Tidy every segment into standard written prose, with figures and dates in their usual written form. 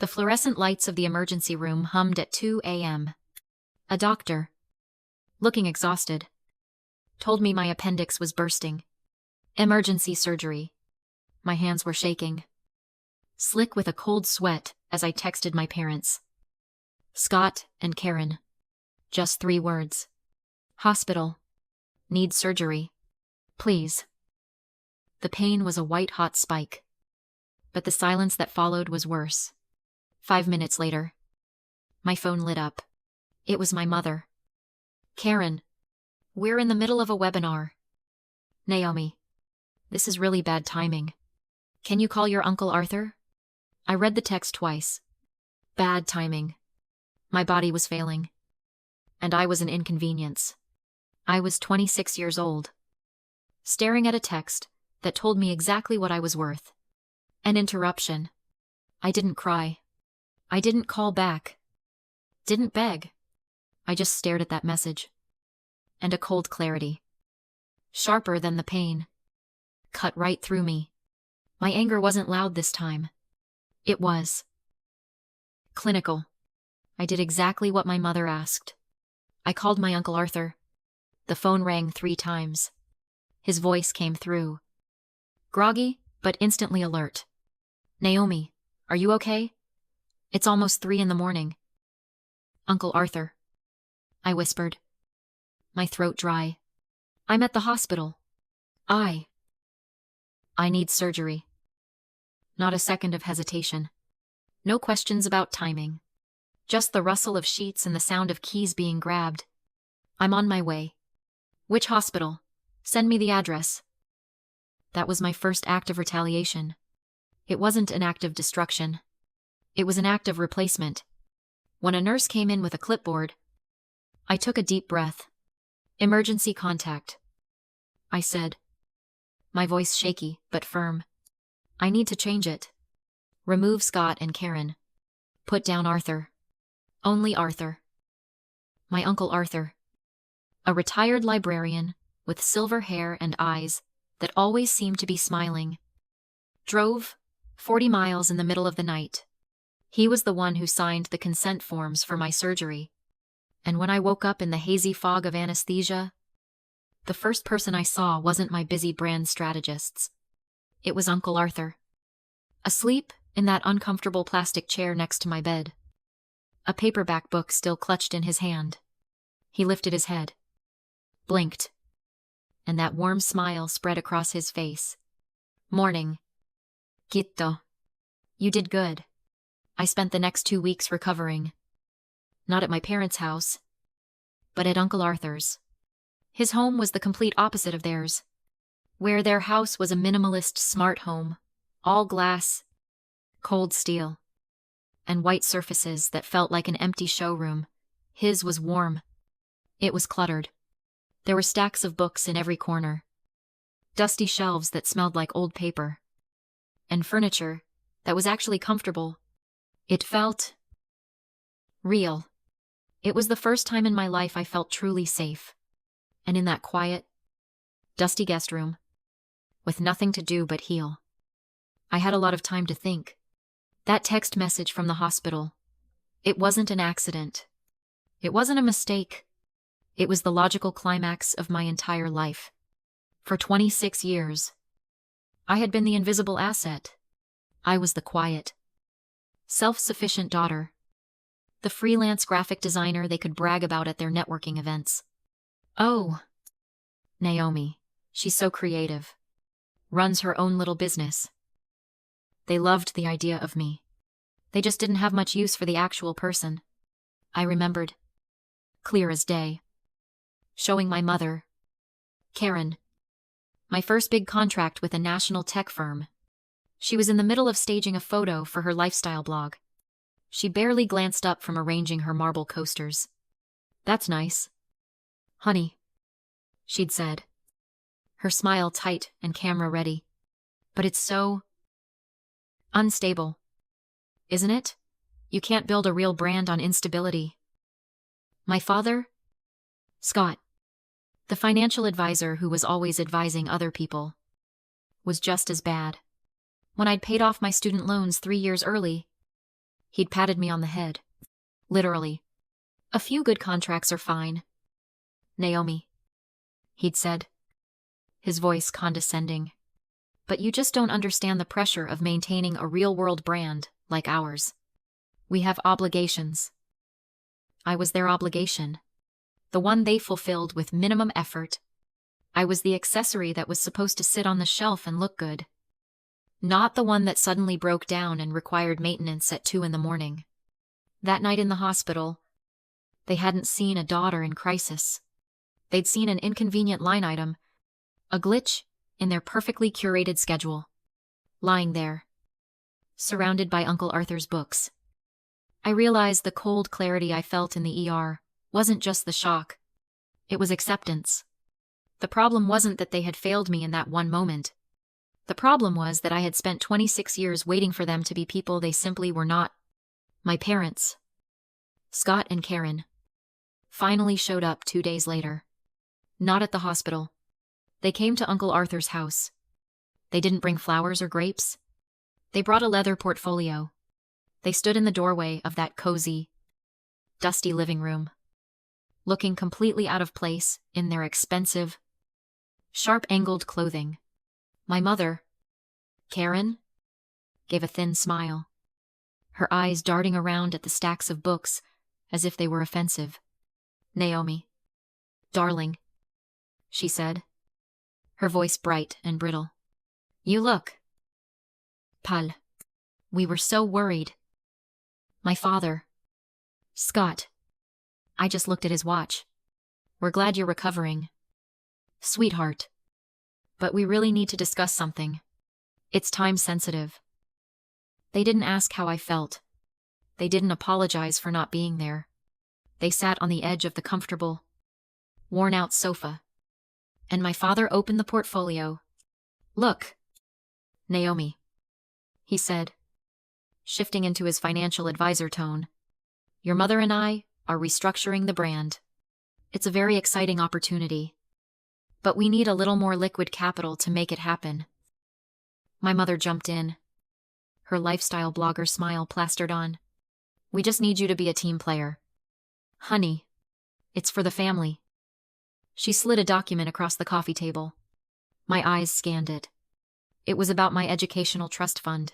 The fluorescent lights of the emergency room hummed at 2 a.m. A doctor, looking exhausted, told me my appendix was bursting. Emergency surgery. My hands were shaking, slick with a cold sweat as I texted my parents. Scott and Karen. Just 3 words. Hospital. Need surgery. Please. The pain was a white-hot spike. But the silence that followed was worse. 5 minutes later, my phone lit up. It was my mother. Karen, we're in the middle of a webinar. Naomi, this is really bad timing. Can you call your Uncle Arthur? I read the text twice. Bad timing. My body was failing. And I was an inconvenience. I was 26 years old, staring at a text that told me exactly what I was worth. An interruption. I didn't cry. I didn't call back. Didn't beg. I just stared at that message. And a cold clarity, sharper than the pain, cut right through me. My anger wasn't loud this time. It was clinical. I did exactly what my mother asked. I called my Uncle Arthur. The phone rang 3 times. His voice came through, groggy, but instantly alert. Naomi, are you okay? It's almost 3 in the morning. Uncle Arthur, I whispered, my throat dry. I'm at the hospital. I need surgery. Not a second of hesitation. No questions about timing. Just the rustle of sheets and the sound of keys being grabbed. I'm on my way. Which hospital? Send me the address. That was my first act of retaliation. It wasn't an act of destruction. It was an act of replacement. When a nurse came in with a clipboard, I took a deep breath. Emergency contact, I said, my voice shaky but firm. I need to change it. Remove Scott and Karen. Put down Arthur. Only Arthur. My Uncle Arthur. A retired librarian with silver hair and eyes that always seemed to be smiling. Drove 40 miles in the middle of the night. He was the one who signed the consent forms for my surgery. And when I woke up in the hazy fog of anesthesia, the first person I saw wasn't my busy brand strategists. It was Uncle Arthur. Asleep in that uncomfortable plastic chair next to my bed. A paperback book still clutched in his hand. He lifted his head, blinked, and that warm smile spread across his face. Morning. Gitto. You did good. I spent the next 2 weeks recovering. Not at my parents' house, but at Uncle Arthur's. His home was the complete opposite of theirs. Where their house was a minimalist smart home, all glass, cold steel, and white surfaces that felt like an empty showroom, his was warm. It was cluttered. There were stacks of books in every corner, dusty shelves that smelled like old paper, and furniture that was actually comfortable. It felt real. It was the first time in my life I felt truly safe. And in that quiet, dusty guest room, with nothing to do but heal, I had a lot of time to think. That text message from the hospital, it wasn't an accident. It wasn't a mistake. It was the logical climax of my entire life. For 26 years, I had been the invisible asset. I was the quiet, self-sufficient daughter. The freelance graphic designer they could brag about at their networking events. Oh, Naomi, she's so creative. Runs her own little business. They loved the idea of me. They just didn't have much use for the actual person. I remembered, clear as day, showing my mother, Karen, my first big contract with a national tech firm. She was in the middle of staging a photo for her lifestyle blog. She barely glanced up from arranging her marble coasters. That's nice. Honey, she'd said, her smile tight and camera ready. But it's so unstable, isn't it? You can't build a real brand on instability. My father, Scott, the financial advisor who was always advising other people, was just as bad. When I'd paid off my student loans 3 years early, He'd patted me on the head. Literally. A few good contracts are fine. Naomi, he'd said, his voice condescending. But you just don't understand the pressure of maintaining a real-world brand like ours. We have obligations. I was their obligation. The one they fulfilled with minimum effort. I was the accessory that was supposed to sit on the shelf and look good. Not the one that suddenly broke down and required maintenance at 2 a.m. That night in the hospital, they hadn't seen a daughter in crisis. They'd seen an inconvenient line item, a glitch in their perfectly curated schedule, lying there, surrounded by Uncle Arthur's books. I realized the cold clarity I felt in the ER wasn't just the shock. It was acceptance. The problem wasn't that they had failed me in that one moment. The problem was that I had spent 26 years waiting for them to be people they simply were not. My parents, Scott and Karen, finally showed up 2 days later. Not at the hospital. They came to Uncle Arthur's house. They didn't bring flowers or grapes. They brought a leather portfolio. They stood in the doorway of that cozy, dusty living room, looking completely out of place in their expensive, sharp-angled clothing. My mother, Karen, gave a thin smile, her eyes darting around at the stacks of books as if they were offensive. Naomi, darling, she said, her voice bright and brittle. You look pale. We were so worried. My father, Scott. I just looked at his watch. We're glad you're recovering, sweetheart. But we really need to discuss something. It's time sensitive. They didn't ask how I felt. They didn't apologize for not being there. They sat on the edge of the comfortable, worn-out sofa. And my father opened the portfolio. Look, Naomi, he said, shifting into his financial advisor tone. Your mother and I are restructuring the brand. It's a very exciting opportunity. But we need a little more liquid capital to make it happen. My mother jumped in, her lifestyle blogger smile plastered on. We just need you to be a team player. Honey, it's for the family. She slid a document across the coffee table. My eyes scanned it. It was about my educational trust fund,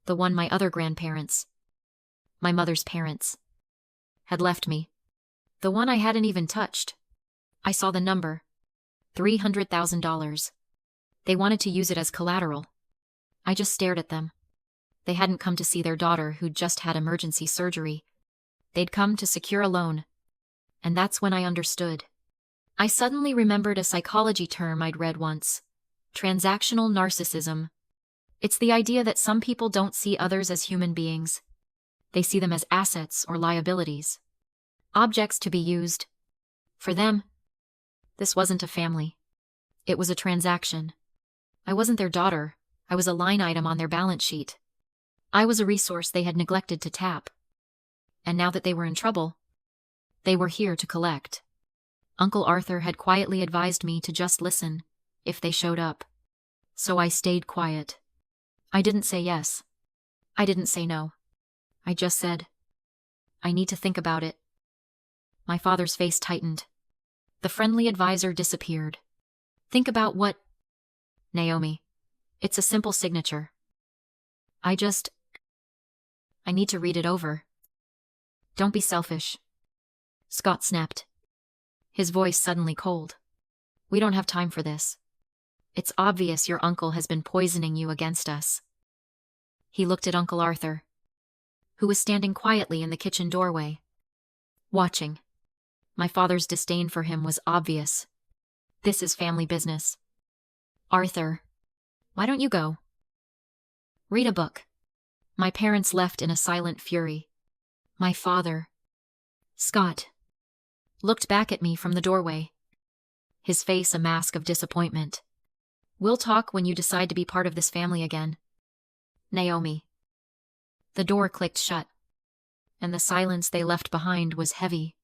the one my other grandparents, my mother's parents, had left me. The one I hadn't even touched. I saw the number. $300,000. They wanted to use it as collateral. I just stared at them. They hadn't come to see their daughter who'd just had emergency surgery. They'd come to secure a loan. And that's when I understood. I suddenly remembered a psychology term I'd read once. Transactional narcissism. It's the idea that some people don't see others as human beings. They see them as assets or liabilities. Objects to be used. For them, this wasn't a family. It was a transaction. I wasn't their daughter. I was a line item on their balance sheet. I was a resource they had neglected to tap. And now that they were in trouble, they were here to collect. Uncle Arthur had quietly advised me to just listen, if they showed up. So I stayed quiet. I didn't say yes. I didn't say no. I just said, I need to think about it. My father's face tightened. The friendly advisor disappeared. Think about what? Naomi. It's a simple signature. I need to read it over. Don't be selfish. Scott snapped, his voice suddenly cold. We don't have time for this. It's obvious your uncle has been poisoning you against us. He looked at Uncle Arthur, who was standing quietly in the kitchen doorway, watching. My father's disdain for him was obvious. This is family business. Arthur, why don't you go? Read a book. My parents left in a silent fury. My father, Scott, looked back at me from the doorway, his face a mask of disappointment. We'll talk when you decide to be part of this family again. Naomi. The door clicked shut, and the silence they left behind was heavy.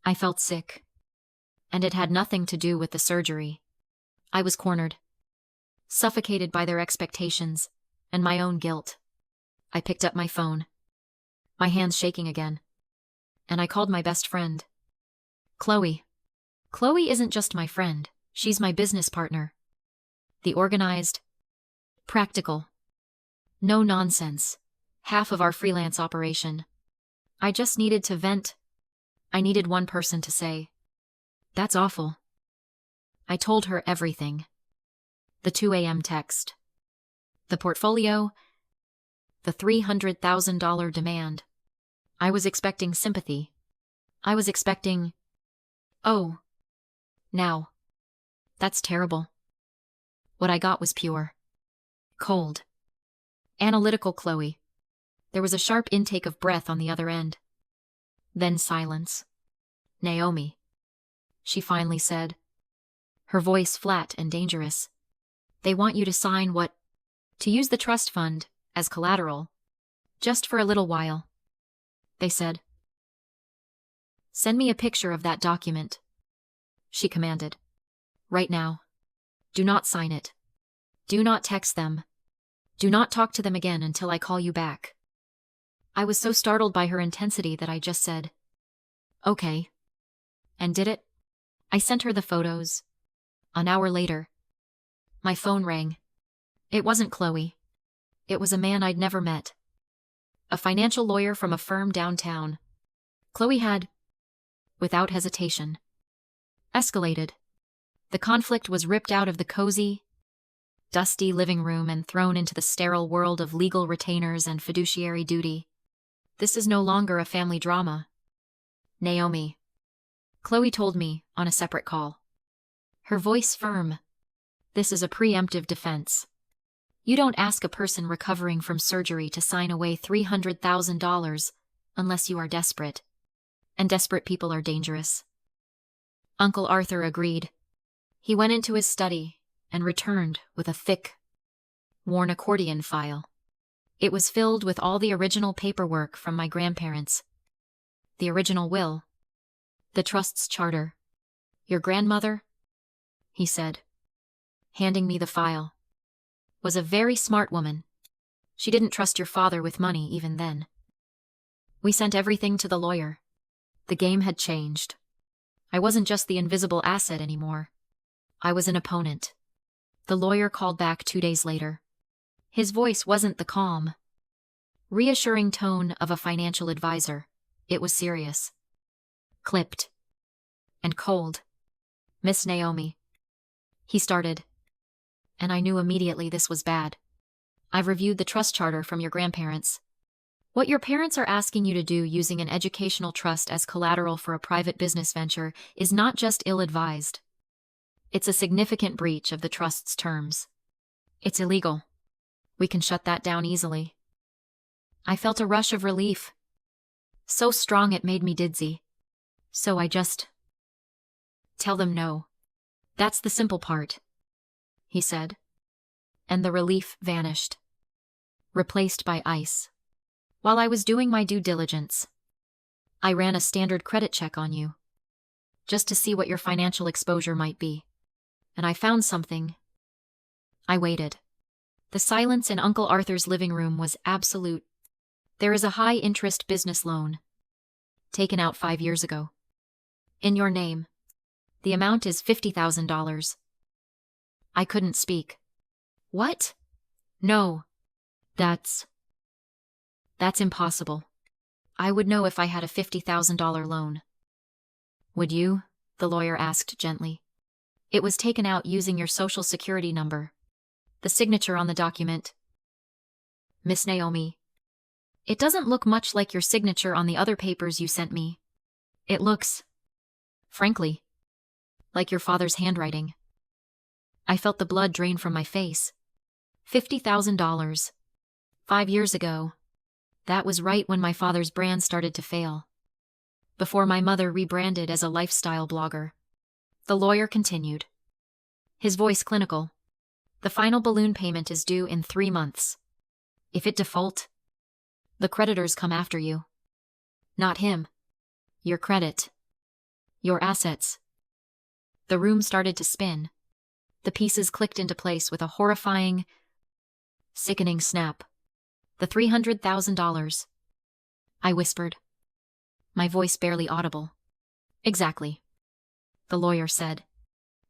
I felt sick, and it had nothing to do with the surgery. I was cornered, suffocated by their expectations and my own guilt. I picked up my phone. My hands shaking again. And I called my best friend. Chloe. Chloe isn't just my friend, she's my business partner. The organized, practical, no nonsense, half of our freelance operation. I just needed to vent. I needed one person to say, "That's awful." I told her everything. The 2 a.m. text. The portfolio. The $300,000 demand. I was expecting sympathy. I was expecting, "Oh, now. That's terrible." What I got was pure, cold, analytical Chloe. There was a sharp intake of breath on the other end. Then silence. "Naomi," she finally said, her voice flat and dangerous. "They want you to sign what? To use the trust fund as collateral. Just for a little while. They said. Send me a picture of that document," she commanded. "Right now. Do not sign it. Do not text them. Do not talk to them again until I call you back." I was so startled by her intensity that I just said, "Okay." And did it. I sent her the photos. An hour later, my phone rang. It wasn't Chloe. It was a man I'd never met. A financial lawyer from a firm downtown. Chloe had, without hesitation, escalated. The conflict was ripped out of the cozy, dusty living room and thrown into the sterile world of legal retainers and fiduciary duty. This is no longer a family drama. "Naomi," Chloe told me on a separate call. Her voice firm. "This is a preemptive defense. You don't ask a person recovering from surgery to sign away $300,000 unless you are desperate. And desperate people are dangerous." Uncle Arthur agreed. He went into his study and returned with a thick, worn accordion file. It was filled with all the original paperwork from my grandparents. The original will. The trust's charter. "Your grandmother," he said, handing me the file, "was a very smart woman. She didn't trust your father with money even then." We sent everything to the lawyer. The game had changed. I wasn't just the invisible asset anymore. I was an opponent. The lawyer called back 2 days later. His voice wasn't the calm, reassuring tone of a financial advisor. It was serious. Clipped. And cold. "Miss Naomi," he started. And I knew immediately this was bad. "I've reviewed the trust charter from your grandparents. What your parents are asking you to do using an educational trust as collateral for a private business venture is not just ill-advised. It's a significant breach of the trust's terms. It's illegal. We can shut that down easily." I felt a rush of relief. So strong it made me dizzy. So I just... "Tell them no. That's the simple part," he said. And the relief vanished. Replaced by ice. While I was doing my due diligence, I ran a standard credit check on you, just to see what your financial exposure might be. And I found something. I waited. The silence in Uncle Arthur's living room was absolute. There is a high-interest business loan, taken out 5 years ago. In your name. The amount is $50,000. I couldn't speak. "What? No. That's impossible. I would know if I had a $50,000 loan." "Would you?" the lawyer asked gently. "It was taken out using your social security number. The signature on the document. Miss Naomi, it doesn't look much like your signature on the other papers you sent me. It looks, frankly, like your father's handwriting." I felt the blood drain from my face. $50,000. 5 years ago. That was right when my father's brand started to fail. Before my mother rebranded as a lifestyle blogger. The lawyer continued. His voice clinical. "The final balloon payment is due in 3 months. If it default, the creditors come after you. Not him. Your credit. Your assets." The room started to spin. The pieces clicked into place with a horrifying, sickening snap. The $300,000. I whispered, my voice barely audible. Exactly, the lawyer said.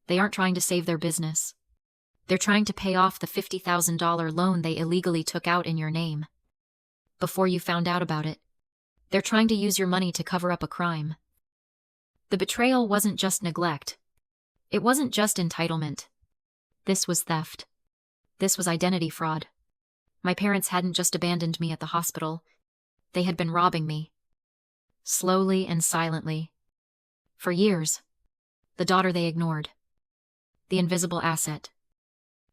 They aren't trying to save their business. They're trying to pay off the $50,000 loan they illegally took out in your name. Before you found out about it, they're trying to use your money to cover up a crime. The betrayal wasn't just neglect. It wasn't just entitlement. This was theft. This was identity fraud. My parents hadn't just abandoned me at the hospital. They had been robbing me. Slowly and silently. For years. The daughter they ignored. The invisible asset.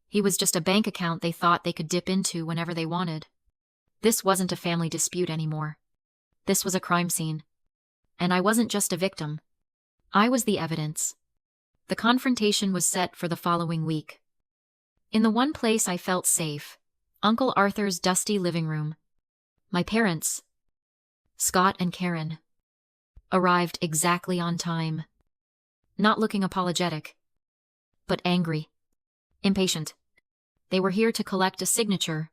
He was just a bank account they thought they could dip into whenever they wanted. This wasn't a family dispute anymore. This was a crime scene. And I wasn't just a victim. I was the evidence. The confrontation was set for the following week. In the one place I felt safe, Uncle Arthur's dusty living room. My parents, Scott and Karen, arrived exactly on time. Not looking apologetic, but angry, impatient. They were here to collect a signature,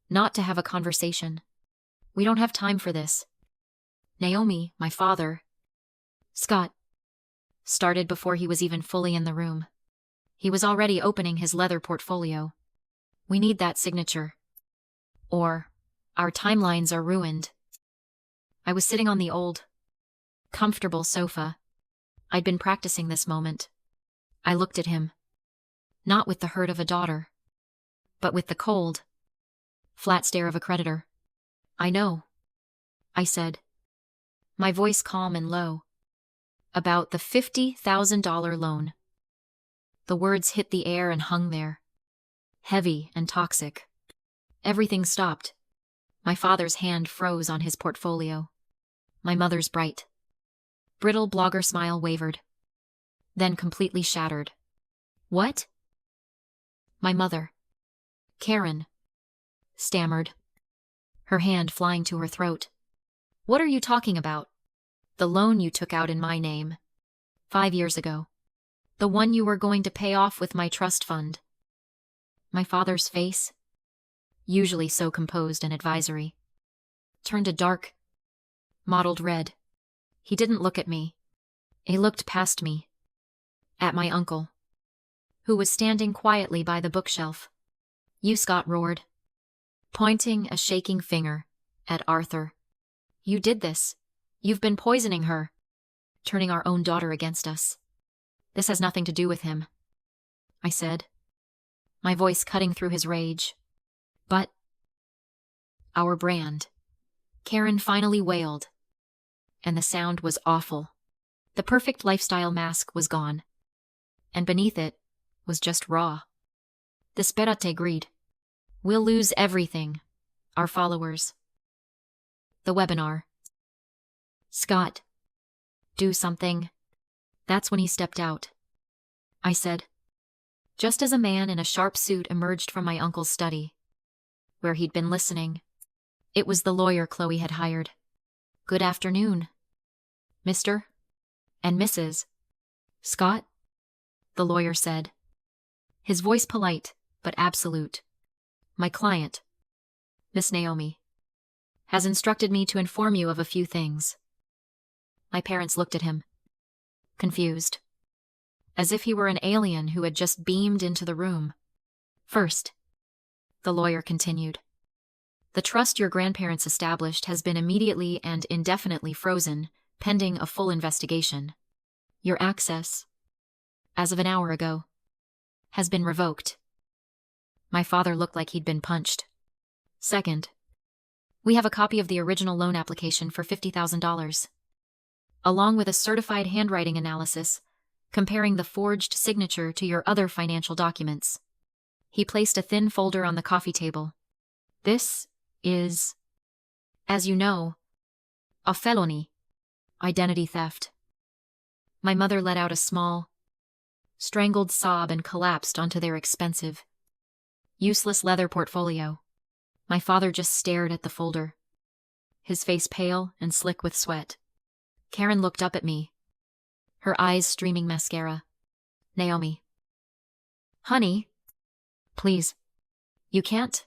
not to have a conversation. We don't have time for this. Naomi, my father, Scott, started before he was even fully in the room. He was already opening his leather portfolio. We need that signature. Or our timelines are ruined. I was sitting on the old, comfortable sofa. I'd been practicing this moment. I looked at him. Not with the hurt of a daughter, but with the cold, flat stare of a creditor. I know, I said, my voice calm and low. About the $50,000 loan. The words hit the air and hung there, heavy and toxic. Everything stopped. My father's hand froze on his portfolio. My mother's bright, brittle blogger smile wavered, then completely shattered. What? My mother, Karen, stammered, her hand flying to her throat. What are you talking about? The loan you took out in my name, 5 years ago. The one you were going to pay off with my trust fund. My father's face, usually so composed and advisory, turned a dark, mottled red. He didn't look at me. He looked past me, at my uncle, who was standing quietly by the bookshelf. You, Scott roared, pointing a shaking finger at Arthur. You did this. You've been poisoning her, turning our own daughter against us. This has nothing to do with him, I said, my voice cutting through his rage. But our brand, Karen finally wailed, and the sound was awful. The perfect lifestyle mask was gone, and beneath it was just raw. Disperate greed. We'll lose everything. Our followers. The webinar. Scott. Do something. That's when he stepped out. I said, just as a man in a sharp suit emerged from my uncle's study, where he'd been listening. It was the lawyer Chloe had hired. Good afternoon, Mr. and Mrs. Scott, the lawyer said, his voice polite but absolute. My client, Miss Naomi, has instructed me to inform you of a few things. My parents looked at him, confused, as if he were an alien who had just beamed into the room. First, the lawyer continued, the trust your grandparents established has been immediately and indefinitely frozen, pending a full investigation. Your access, as of an hour ago, has been revoked. My father looked like he'd been punched. Second, we have a copy of the original loan application for $50,000, along with a certified handwriting analysis comparing the forged signature to your other financial documents. He placed a thin folder on the coffee table. This is, as you know, a felony, identity theft. My mother let out a small, strangled sob and collapsed onto their expensive, useless leather portfolio. My father just stared at the folder, his face pale and slick with sweat. Karen looked up at me, her eyes streaming mascara. Naomi. Honey, please. You can't.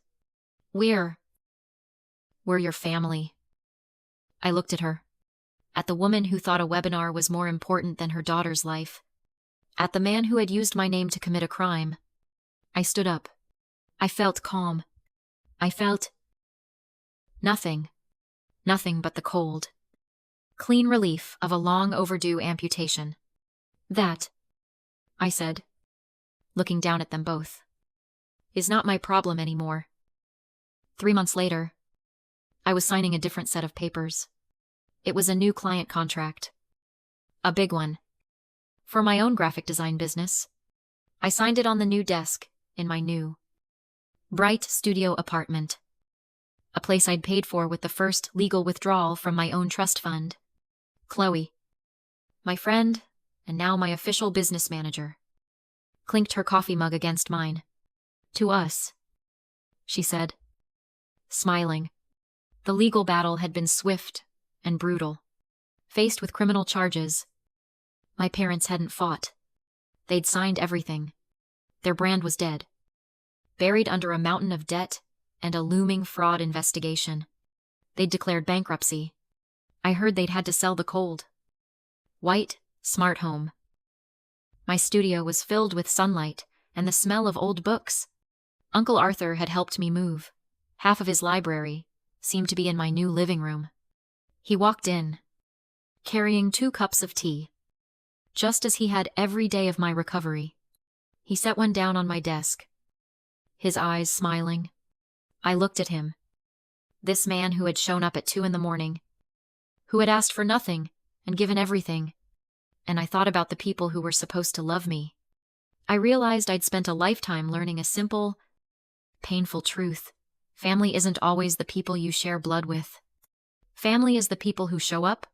We're your family. I looked at her. At the woman who thought a webinar was more important than her daughter's life. At the man who had used my name to commit a crime. I stood up. I felt calm. I felt nothing. Nothing but the cold, clean relief of a long overdue amputation. That, I said, looking down at them both, is not my problem anymore. 3 months later, I was signing a different set of papers. It was a new client contract. A big one. For my own graphic design business. I signed it on the new desk in my new, bright studio apartment. A place I'd paid for with the first legal withdrawal from my own trust fund. Chloe, my friend, and now my official business manager, clinked her coffee mug against mine. To us, she said, smiling. The legal battle had been swift and brutal. Faced with criminal charges, my parents hadn't fought. They'd signed everything. Their brand was dead, buried under a mountain of debt and a looming fraud investigation. They'd declared bankruptcy. I heard they'd had to sell the cold, white, smart home. My studio was filled with sunlight and the smell of old books. Uncle Arthur had helped me move. Half of his library seemed to be in my new living room. He walked in, carrying 2 cups of tea, just as he had every day of my recovery. He set one down on my desk, his eyes smiling. I looked at him. This man who had shown up at 2 a.m, who had asked for nothing and given everything. And I thought about the people who were supposed to love me. I realized I'd spent a lifetime learning a simple, painful truth. Family isn't always the people you share blood with. Family is the people who show up.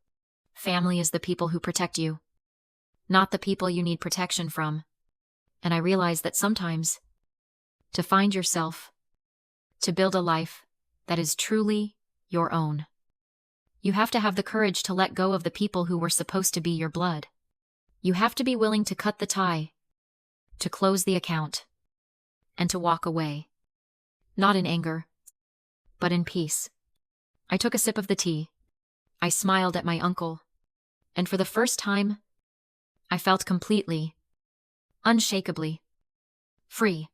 Family is the people who protect you, not the people you need protection from. And I realized that sometimes, to find yourself, to build a life that is truly your own, you have to have the courage to let go of the people who were supposed to be your blood. You have to be willing to cut the tie, to close the account, and to walk away. Not in anger, but in peace. I took a sip of the tea. I smiled at my uncle. And for the first time, I felt completely, unshakably free.